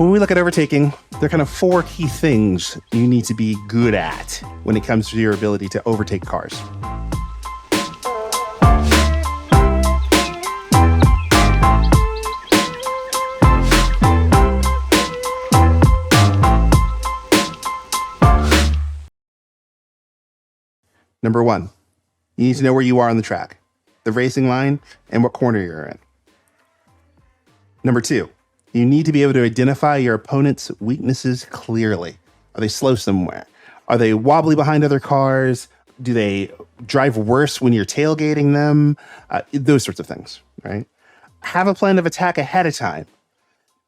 when we look at overtaking, there are kind of 4 key things you need to be good at when it comes to your ability to overtake cars. Number 1, you need to know where you are on the track, the racing line, and what corner you're in. Number 2, you need to be able to identify your opponent's weaknesses clearly. Are they slow somewhere? Are they wobbly behind other cars? Do they drive worse when you're tailgating them? Those sorts of things, right? Have a plan of attack ahead of time.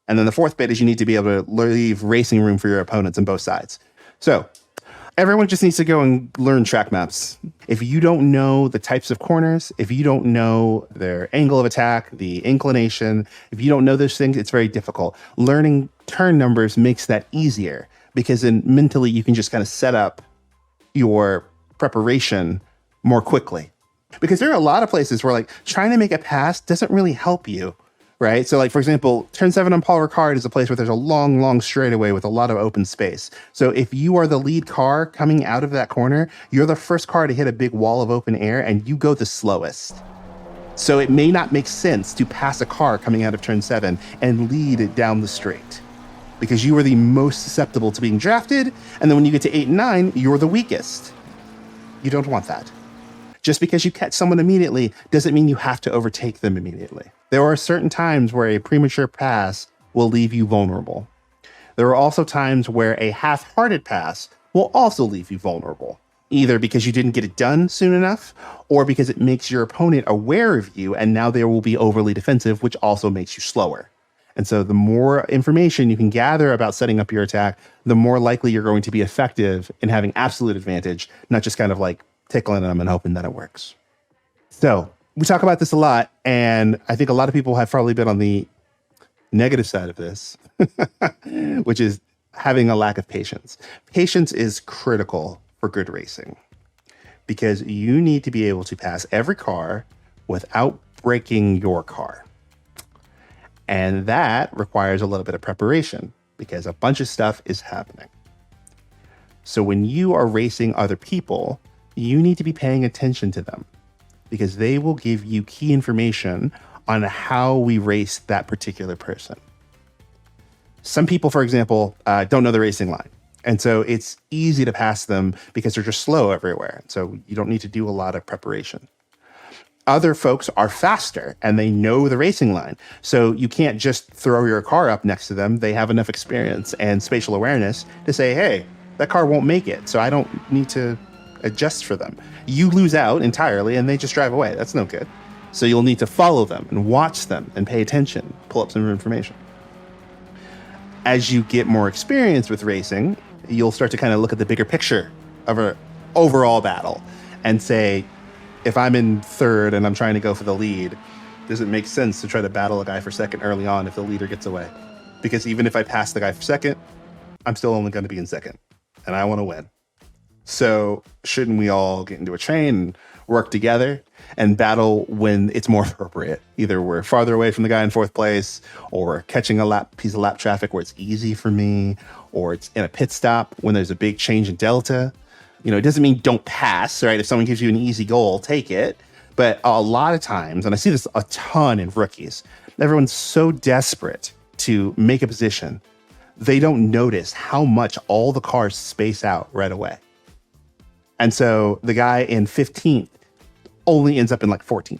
And then the 4th bit is you need to be able to leave racing room for your opponents on both sides. So everyone just needs to go and learn track maps. If you don't know the types of corners, if you don't know their angle of attack, the inclination, if you don't know those things, it's very difficult. Learning turn numbers makes that easier because then mentally you can just kind of set up your preparation more quickly. Because there are a lot of places where like trying to make a pass doesn't really help you. Right. So like, for example, turn 7 on Paul Ricard is a place where there's a long straightaway with a lot of open space. So if you are the lead car coming out of that corner, you're the first car to hit a big wall of open air and you go the slowest. So it may not make sense to pass a car coming out of turn 7 and lead it down the straight because you are the most susceptible to being drafted. And then when you get to 8 and 9, you're the weakest. You don't want that. Just because you catch someone immediately doesn't mean you have to overtake them immediately. There are certain times where a premature pass will leave you vulnerable. There are also times where a half-hearted pass will also leave you vulnerable, either because you didn't get it done soon enough or because it makes your opponent aware of you and now they will be overly defensive, which also makes you slower. And so the more information you can gather about setting up your attack, the more likely you're going to be effective in having absolute advantage, not just kind of like tickling them and hoping that it works. So we talk about this a lot, and I think a lot of people have probably been on the negative side of this, which is having a lack of patience. Patience is critical for good racing because you need to be able to pass every car without breaking your car. And that requires a little bit of preparation because a bunch of stuff is happening. So when you are racing other people, you need to be paying attention to them because they will give you key information on how we race that particular person. Some people, for example, don't know the racing line. And so it's easy to pass them because they're just slow everywhere. So you don't need to do a lot of preparation. Other folks are faster and they know the racing line. So you can't just throw your car up next to them. They have enough experience and spatial awareness to say, hey, that car won't make it. So I don't need to adjust for them. You lose out entirely and they just drive away. That's no good. So you'll need to follow them and watch them and pay attention, pull up some information. As you get more experience with racing, you'll start to kind of look at the bigger picture of an overall battle and say, if I'm in 3rd and I'm trying to go for the lead, does it make sense to try to battle a guy for 2nd early on if the leader gets away? Because even if I pass the guy for 2nd, I'm still only going to be in 2nd and I want to win. So shouldn't we all get into a train and work together and battle when it's more appropriate? Either we're farther away from the guy in 4th place, or we're catching a piece of lap traffic where it's easy for me, or it's in a pit stop when there's a big change in delta. You know, it doesn't mean don't pass, right? If someone gives you an easy goal, take it. But a lot of times, and I see this a ton in rookies, everyone's so desperate to make a position, they don't notice how much all the cars space out right away. And so the guy in 15th only ends up in like 14th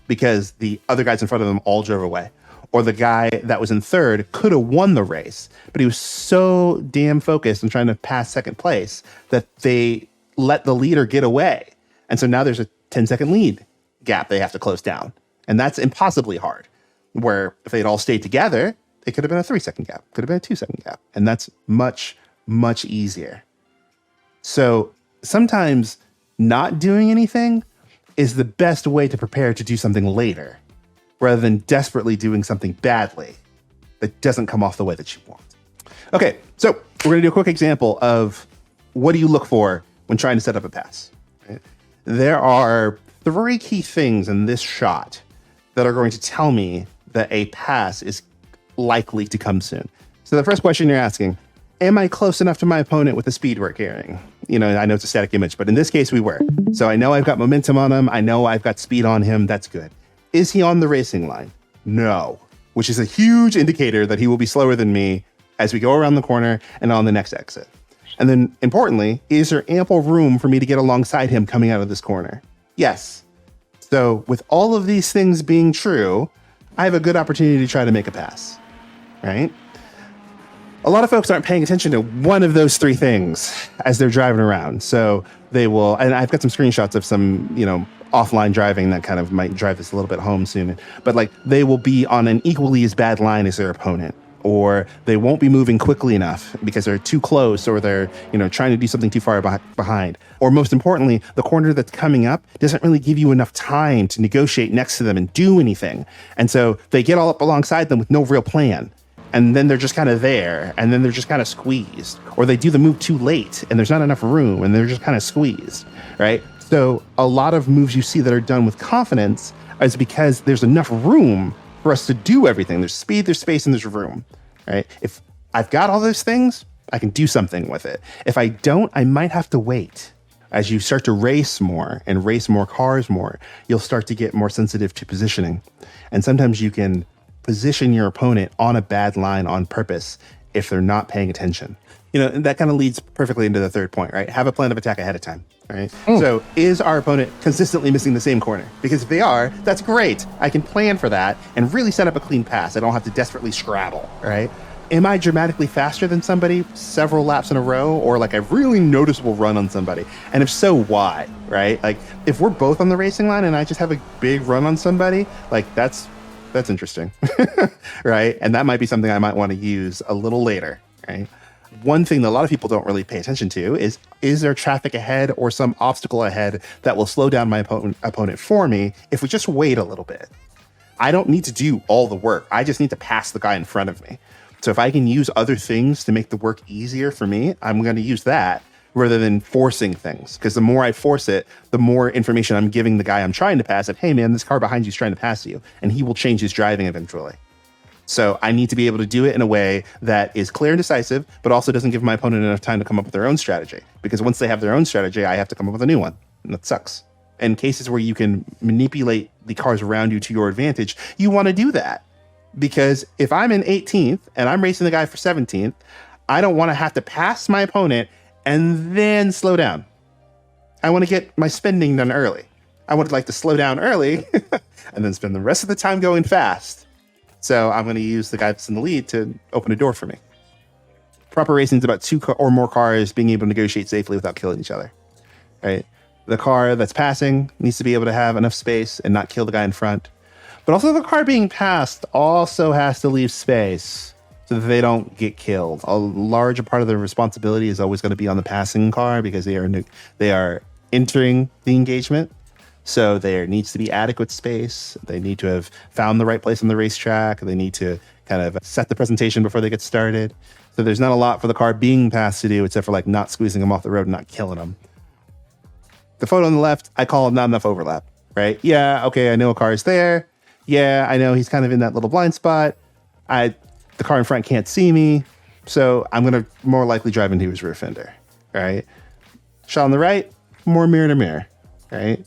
because the other guys in front of them all drove away. Or the guy that was in 3rd could have won the race, but he was so damn focused on trying to pass 2nd place that they let the leader get away. And so now there's a 10-second lead gap they have to close down. And that's impossibly hard, where if they'd all stayed together, it could have been a 3-second gap, could have been a 2-second gap. And that's much, much easier. So sometimes not doing anything is the best way to prepare to do something later, rather than desperately doing something badly that doesn't come off the way that you want. Okay, so we're going to do a quick example of what do you look for when trying to set up a pass. Right? There are 3 key things in this shot that are going to tell me that a pass is likely to come soon. So the first question you're asking, am I close enough to my opponent with the speed we're carrying? I know it's a static image, but in this case we were. So I know I've got momentum on him. I know I've got speed on him. That's good. Is he on the racing line? No, which is a huge indicator that he will be slower than me as we go around the corner and on the next exit. And then importantly, is there ample room for me to get alongside him coming out of this corner? Yes. So with all of these things being true, I have a good opportunity to try to make a pass, right? A lot of folks aren't paying attention to one of those three things as they're driving around. So they will, and I've got some screenshots of some, offline driving that kind of might drive this a little bit home soon. But like they will be on an equally as bad line as their opponent, or they won't be moving quickly enough because they're too close, or they're, trying to do something too far behind. Or most importantly, the corner that's coming up doesn't really give you enough time to negotiate next to them and do anything. And so they get all up alongside them with no real plan. And then they're just kind of there, and then they're just kind of squeezed. Or they do the move too late, and there's not enough room, and they're just kind of squeezed, right? So a lot of moves you see that are done with confidence is because there's enough room for us to do everything. There's speed, there's space, and there's room, right? If I've got all those things, I can do something with it. If I don't, I might have to wait. As you start to race more and race more cars more, you'll start to get more sensitive to positioning. And sometimes you can position your opponent on a bad line on purpose if they're not paying attention. And that kind of leads perfectly into the third point, right? Have a plan of attack ahead of time, right? So is our opponent consistently missing the same corner? Because if they are, that's great. I can plan for that and really set up a clean pass. I don't have to desperately scrabble, right? Am I dramatically faster than somebody several laps in a row, or like a really noticeable run on somebody? And if so, why, right? Like if we're both on the racing line and I just have a big run on somebody, like that's interesting, right? And that might be something I might want to use a little later, right? One thing that a lot of people don't really pay attention to is there traffic ahead or some obstacle ahead that will slow down my opponent for me if we just wait a little bit? I don't need to do all the work. I just need to pass the guy in front of me. So if I can use other things to make the work easier for me, I'm going to use that rather than forcing things. Because the more I force it, the more information I'm giving the guy I'm trying to pass that, hey man, this car behind you is trying to pass you, and he will change his driving eventually. So I need to be able to do it in a way that is clear and decisive, but also doesn't give my opponent enough time to come up with their own strategy. Because once they have their own strategy, I have to come up with a new one, and that sucks. In cases where you can manipulate the cars around you to your advantage, you want to do that. Because if I'm in 18th and I'm racing the guy for 17th, I don't want to have to pass my opponent and then slow down. I want to get my spending done early. I would like to slow down early and then spend the rest of the time going fast. So I'm going to use the guy that's in the lead to open a door for me. Proper racing is about two or more cars being able to negotiate safely without killing each other, right? The car that's passing needs to be able to have enough space and not kill the guy in front. But also the car being passed also has to leave space so that they don't get killed. A larger part of the responsibility is always going to be on the passing car because they are entering the engagement. So there needs to be adequate space. They need to have found the right place on the racetrack. They need to kind of set the presentation before they get started. So there's not a lot for the car being passed to do except for like not squeezing them off the road and not killing them. The photo on the left, I call not enough overlap, right? Yeah, okay, I know a car is there. Yeah, I know he's kind of in that little blind spot. The car in front can't see me, so I'm going to more likely drive into his rear fender, right? Shot on the right, more mirror to mirror, right?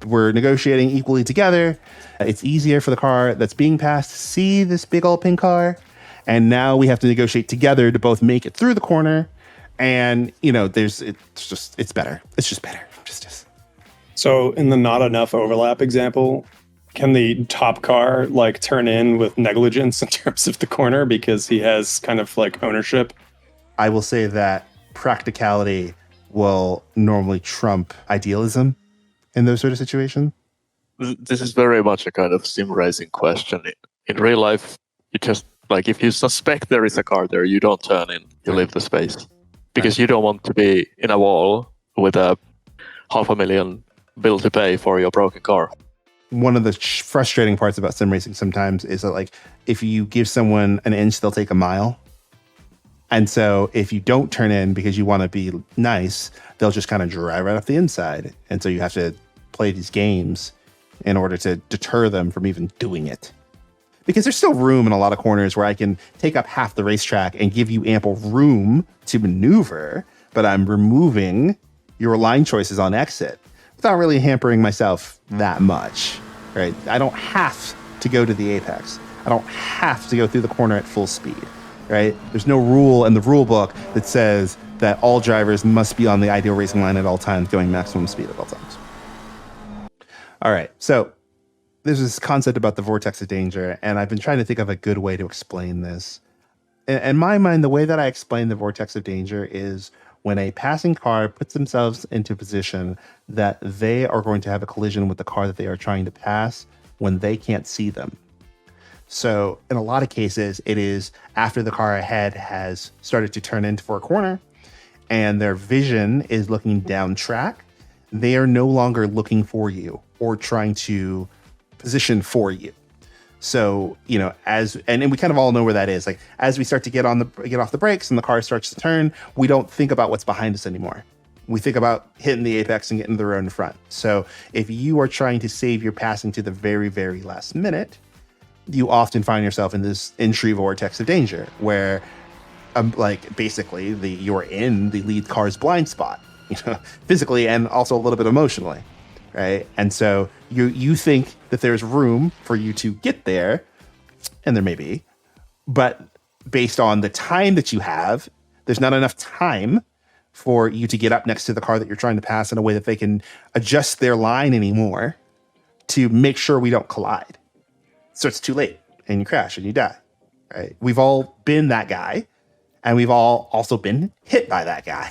We're negotiating equally together. It's easier for the car that's being passed to see this big old pink car, and now we have to negotiate together to both make it through the corner. And it's better. It's just better. Just. So in the not enough overlap example, can the top car like turn in with negligence in terms of the corner because he has kind of like ownership? I will say that practicality will normally trump idealism in those sort of situations. This is very much a kind of sim racing question. In real life, you just like if you suspect there is a car there, you don't turn in, you leave the space. Because you don't want to be in a wall with a $500,000 bill to pay for your broken car. One of the frustrating parts about sim racing sometimes is that like if you give someone an inch, they'll take a mile. And so if you don't turn in because you want to be nice, they'll just kind of drive right off the inside. And so you have to play these games in order to deter them from even doing it. because there's still room in a lot of corners where I can take up half the racetrack and give you ample room to maneuver, but I'm removing your line choices on exit without really hampering myself that much, right? I don't have to go to the apex. I don't have to go through the corner at full speed, right? There's no rule in the rule book that says that all drivers must be on the ideal racing line at all times, going maximum speed at all times. All right, so there's this concept about the vortex of danger, and I've been trying to think of a good way to explain this. In my mind, the way that I explain the vortex of danger is when a passing car puts themselves into a position that they are going to have a collision with the car that they are trying to pass when they can't see them. So in a lot of cases, it is after the car ahead has started to turn into for a corner and their vision is looking down track. They are no longer looking for you or trying to position for you. So, you know, and we kind of all know where that is. Like as we start to get off the brakes and the car starts to turn, we don't think about what's behind us anymore. We think about hitting the apex and getting the road in front. So if you are trying to save your passing to the very, very last minute, you often find yourself in this entry vortex of danger where like basically you're in the lead car's blind spot, you know, physically and also a little bit emotionally. Right. And so you think that there's room for you to get there, and there may be, but based on the time that you have, there's not enough time for you to get up next to the car that you're trying to pass in a way that they can adjust their line anymore to make sure we don't collide. So it's too late and you crash and you die. Right. We've all been that guy, and we've all also been hit by that guy.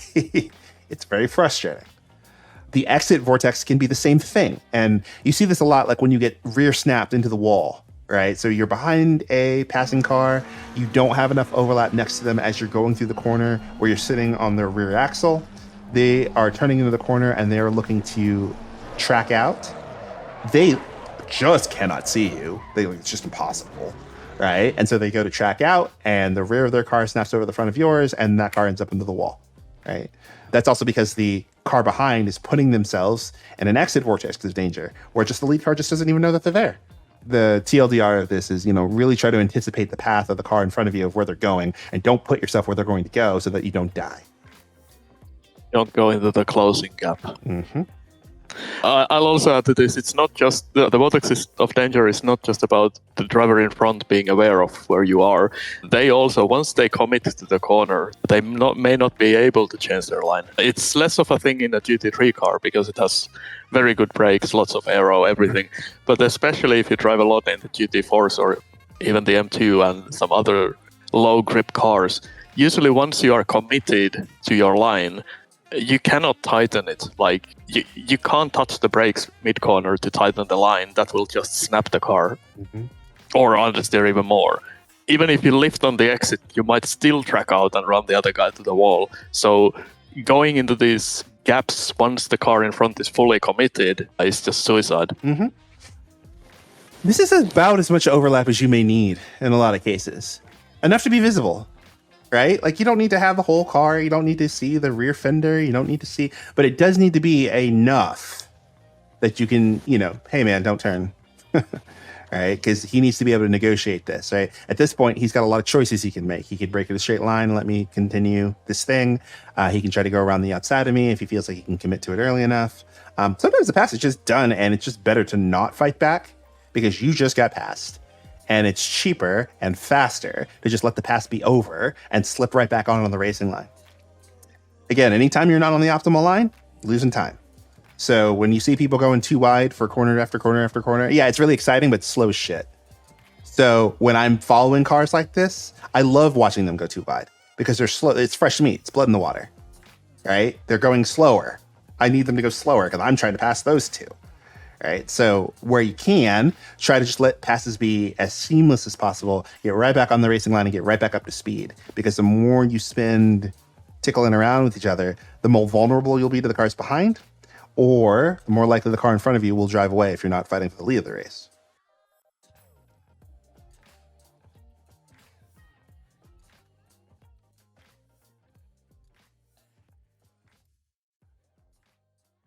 It's very frustrating. The exit vortex can be the same thing. And you see this a lot, like when you get rear snapped into the wall, right? So you're behind a passing car. You don't have enough overlap next to them as you're going through the corner where you're sitting on their rear axle. They are turning into the corner and they are looking to track out. They just cannot see you. It's just impossible, right? And so they go to track out and the rear of their car snaps over the front of yours and that car ends up into the wall, right? That's also because the car behind is putting themselves in an exit vortex of danger where just the lead car just doesn't even know that they're there. The TLDR of this is, you know, really try to anticipate the path of the car in front of you of where they're going and don't put yourself where they're going to go so that you don't die. Don't go into the closing gap. Mm-hmm. I'll also add to this, it's not just, the vortex of danger is not just about the driver in front being aware of where you are. They also, once they commit to the corner, they may not be able to change their line. It's less of a thing in a GT3 car because it has very good brakes, lots of aero, everything. But especially if you drive a lot in the GT4s or even the M2 and some other low grip cars, usually once you are committed to your line, you cannot tighten it. Like you can't touch the brakes mid-corner to tighten the line. That will just snap the car or understeer even more. Even if you lift on the exit, you might still track out and run the other guy to the wall. So going into these gaps once the car in front is fully committed is just suicide. Mm-hmm. This is about as much overlap as you may need in a lot of cases. Enough to be visible. Right? Like you don't need to have the whole car. You don't need to see the rear fender. You don't need to see, but it does need to be enough that you can, you know, hey man, don't turn. Right? Because he needs to be able to negotiate this, right? At this point, he's got a lot of choices he can make. He could break in a straight line and let me continue this thing. He can try to go around the outside of me if he feels like he can commit to it early enough. Sometimes the pass is just done and it's just better to not fight back because you just got passed. And it's cheaper and faster to just let the pass be over and slip right back on the racing line. Again, anytime you're not on the optimal line, losing time. So when you see people going too wide for corner after corner after corner, yeah, it's really exciting, but slow as shit. So when I'm following cars like this, I love watching them go too wide because they're slow. It's fresh meat. It's blood in the water, right? They're going slower. I need them to go slower because I'm trying to pass those two. Right. So where you can, try to just let passes be as seamless as possible, get right back on the racing line and get right back up to speed. Because the more you spend tickling around with each other, the more vulnerable you'll be to the cars behind, or the more likely the car in front of you will drive away if you're not fighting for the lead of the race.